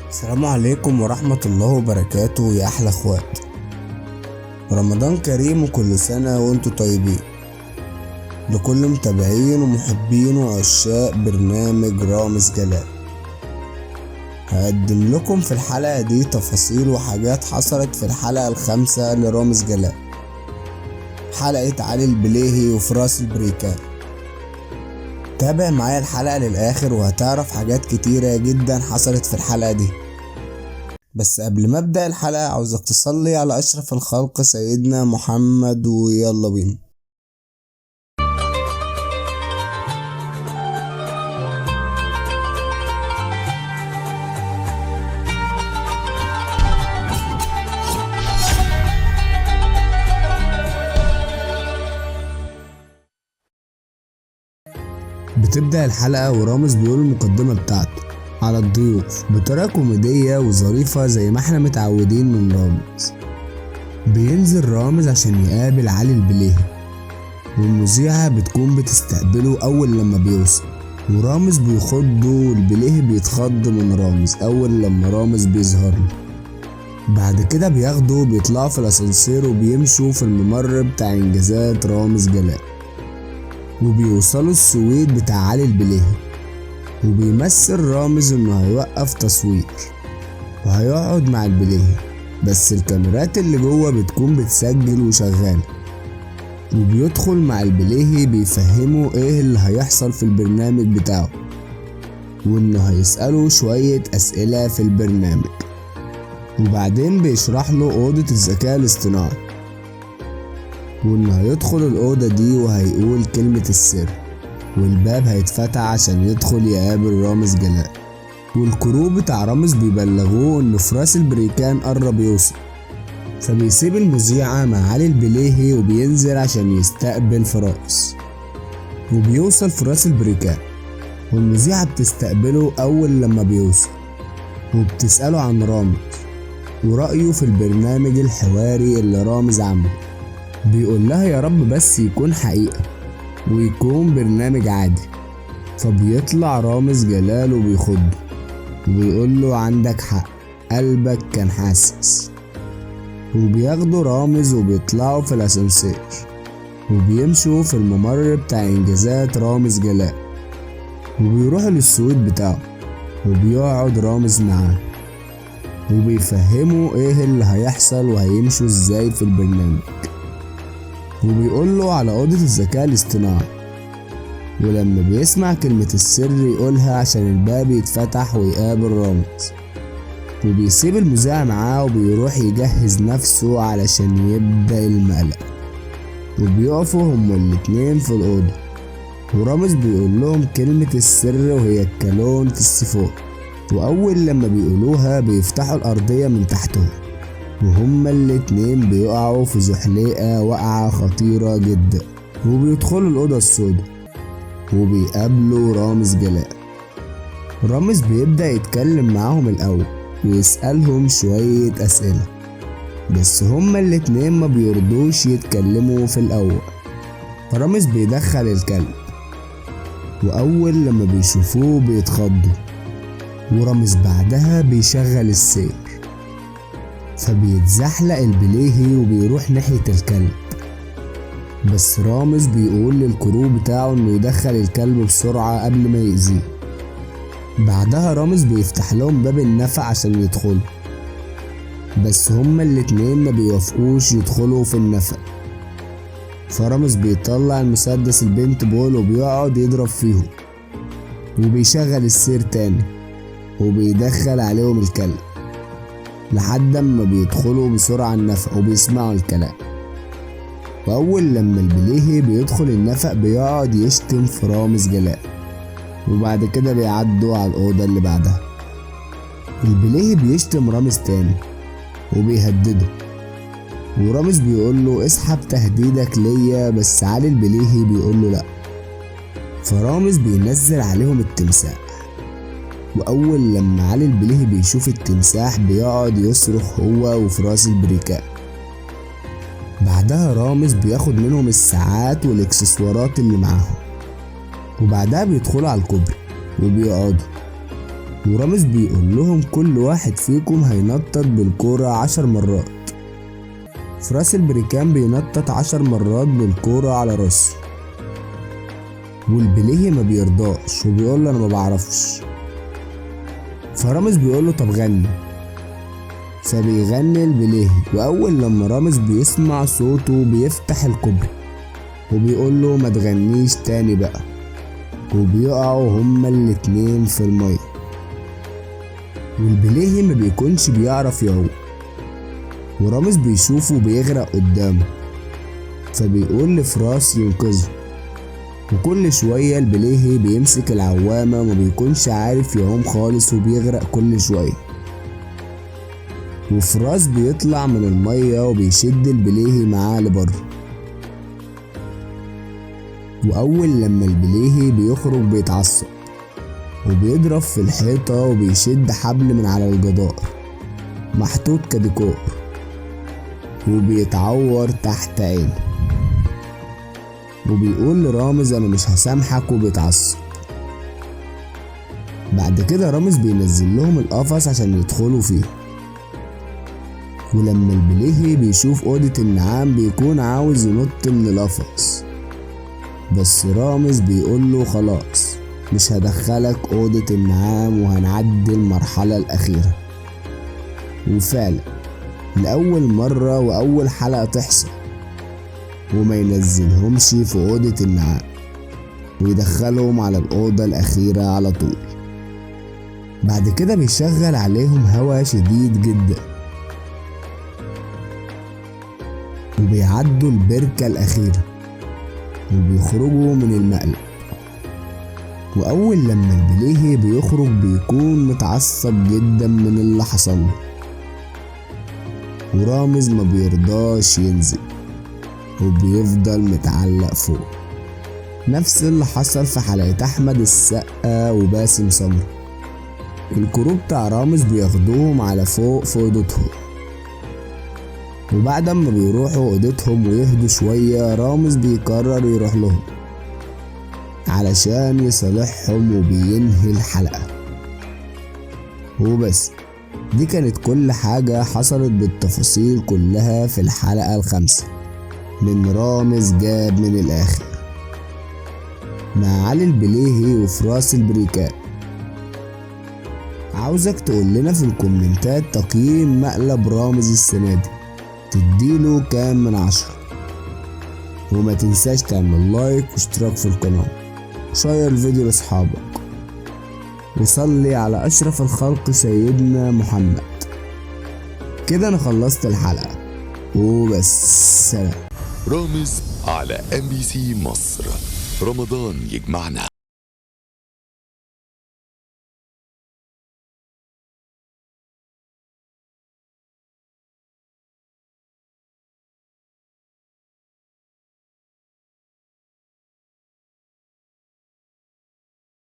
السلام عليكم ورحمة الله وبركاته يا أحلى اخوات. رمضان كريم وكل سنة وانتوا طيبين. لكل متابعين ومحبين وعشاق برنامج رامز جلال، هقدم لكم في الحلقة دي تفاصيل وحاجات حصلت في الحلقة الخامسة لرامز جلال، حلقة علي البليهي وفراس البريكان. تابع معايا الحلقة للآخر وهتعرف حاجات كتيرة جدا حصلت في الحلقة دي. بس قبل ما ابدأ الحلقة عاوزك تصلي على أشرف الخلق سيدنا محمد، ويلا بينا. بتبدأ الحلقة ورامز بيقول المقدمة بتاعته على الضيوف بطريقة كوميدية وظريفة زي ما احنا متعودين من رامز. بينزل رامز عشان يقابل علي البليهي، والمذيعة بتكون بتستقبله أول لما بيوصل، ورامز بيخضه والبليهي بيتخض من رامز أول لما رامز بيظهر له. بعد كده بياخده بيطلعوا في الأسانسير وبيمشوا في الممر بتاع إنجازات رامز جلال، وبيوصلوا السويت بتاع علي البليهي، وبيمثل رامز انه هيوقف تصوير وهيقعد مع البليهي، بس الكاميرات اللي جوه بتكون بتسجل وشغالة. وبيدخل مع البليهي بيفهمه ايه اللي هيحصل في البرنامج بتاعه، وانه هيسأله شوية اسئلة في البرنامج، وبعدين بيشرح له اوضة الذكاء الاصطناعي، وانه هيدخل الاوضة دي وهيقول كلمة السر، والباب هيتفتح عشان يدخل يقابل رامز جلال. والكرو بتاع رامز بيبلغوه ان فراس البريكان قرب يوصل، فبيسيب المذيعة مع علي البليهي وبينزل عشان يستقبل فراس. وبيوصل فراس البريكان والمذيعة بتستقبله اول لما بيوصل، وبتسأله عن رامز ورأيه في البرنامج الحواري اللي رامز عامله. بيقول لها يا رب بس يكون حقيقة ويكون برنامج عادي. فبيطلع رامز جلال وبيخضه وبيقول له عندك حق، قلبك كان حاسس. وبياخدوا رامز وبيطلعوا في الاسانسير وبيمشوا في الممر بتاع انجازات رامز جلال، وبيروحوا للسويت بتاعه وبيقعد رامز معاه وبيفهموا ايه اللي هيحصل وهيمشوا ازاي في البرنامج، وبيقول له على اوضة الذكاء الاصطناعي. ولما بيسمع كلمة السر يقولها عشان الباب يتفتح ويقابل رامز. وبيسيب المذيع معاه وبيروح يجهز نفسه علشان يبدأ المقلب. وبيقفوا هما الاتنين في الأوضة، ورامز بيقول لهم كلمة السر وهي الكالون في السيفون. وأول لما بيقولوها بيفتحوا الأرضية من تحتهم، وهما الاتنين بيقعوا في زحليقة وقعة خطيرة جدا. وبيدخلوا الأوضة السوداء وبيقابلوا رامز جلال. رامز بيبدأ يتكلم معاهم الأول ويسألهم شوية أسئلة، بس هما الاتنين ما بيرضوش يتكلموا في الأول. فرامز بيدخل الكلب، وأول لما بيشوفوه بيتخضوا، ورامز بعدها بيشغل السير. فبيتزحلق البليهي وبيروح ناحية الكلب، بس رامز بيقول للكرو بتاعه انه يدخل الكلب بسرعة قبل ما يأذيه. بعدها رامز بيفتح لهم باب النفق عشان يدخلوا، بس هما الاتنين ما بيوافقوش يدخلوا في النفق. فرامز بيطلع المسدس البنت بول وبيقعد يضرب فيهم، وبيشغل السير تاني وبيدخل عليهم الكلب لحد ما بيدخلوا بسرعة النفق وبيسمعوا الكلام. وأول لما البليهي بيدخل النفق بيقعد يشتم في رامز جلال، وبعد كده بيعدوا على الأوضة اللي بعدها. البليهي بيشتم رامز تاني وبيهدده، ورامز بيقول له اسحب تهديدك ليا، بس علي البليهي بيقول له لأ. فرامز بينزل عليهم التمساح، وأول لما علي البليهي بيشوف التمساح بيقعد يصرخ هو وفراس البريكان. بعدها رامز بياخد منهم الساعات والاكسسوارات اللي معاهم، وبعدها بيدخلوا على الكوبري وبيقعدوا. ورامز بيقول لهم كل واحد فيكم هينطط بالكورة 10 مرات. فراس البريكان بينطط 10 مرات بالكورة على راسه، والبليهي ما بيرضاش وبيقول له انا ما بعرفش. فرامز بيقول له طب غني، فبيغني البليهي. واول لما رامز بيسمع صوته بيفتح الكوبري وبيقول له ما تغنيش تاني بقى، وبيقعوا هما الاتنين في المية. والبليهي ما بيكونش بيعرف يعوم، ورامز بيشوفه بيغرق قدامه، فبيقول لفراس ينقذه. وكل شوية البليهي بيمسك العوامة وما بيكونش عارف يعوم خالص وبيغرق كل شوية. وفراس بيطلع من المية وبيشد البليهي معاه لبره. وأول لما البليهي بيخرج بيتعصب وبيضرب في الحيطة وبيشد حبل من على الجدار محطوط كديكور وبيتعور تحت عينه، وبيقول لرامز انا مش هسامحك وبيتعصب. بعد كده رامز بينزل لهم القفص عشان يدخلوا فيه. ولما البليهي بيشوف أوضة النعام بيكون عاوز ينط من القفص، بس رامز بيقول له خلاص مش هدخلك أوضة النعام وهنعدي المرحلة الأخيرة. وفعلا لأول مرة وأول حلقة تحصل وما ينزلهمش في أوضة النعام ويدخلهم على الأوضة الأخيرة على طول. بعد كده بيشغل عليهم هوا شديد جدا وبيعدوا البركة الأخيرة وبيخرجوا من المقلب. وأول لما البليهي بيخرج بيكون متعصب جدا من اللي حصله، ورامز ما بيرضاش ينزل وبيفضل متعلق فوق. نفس اللي حصل في حلقة أحمد السقا وباسم سمرة. الكرو بتاع رامز بياخدوهم على فوق في أوضتهم، وبعد ما بيروحوا أوضتهم ويهدوا شوية رامز بيقرر يروح لهم علشان يصالحهم وبينهي الحلقة. وبس دي كانت كل حاجة حصلت بالتفاصيل كلها في الحلقة ال5 من رامز جاب من الآخر مع علي البليهي وفراس البريكان. عاوزك تقول لنا في الكومنتات تقييم مقلب رامز السنة دي، تديله كام من 10؟ وما تنساش تعمل لايك واشتراك في القناة وشير الفيديو لاصحابك، وصلي على أشرف الخلق سيدنا محمد. كده أنا خلصت الحلقة وبس، سلام. رامز على MBC مصر، رمضان يجمعنا.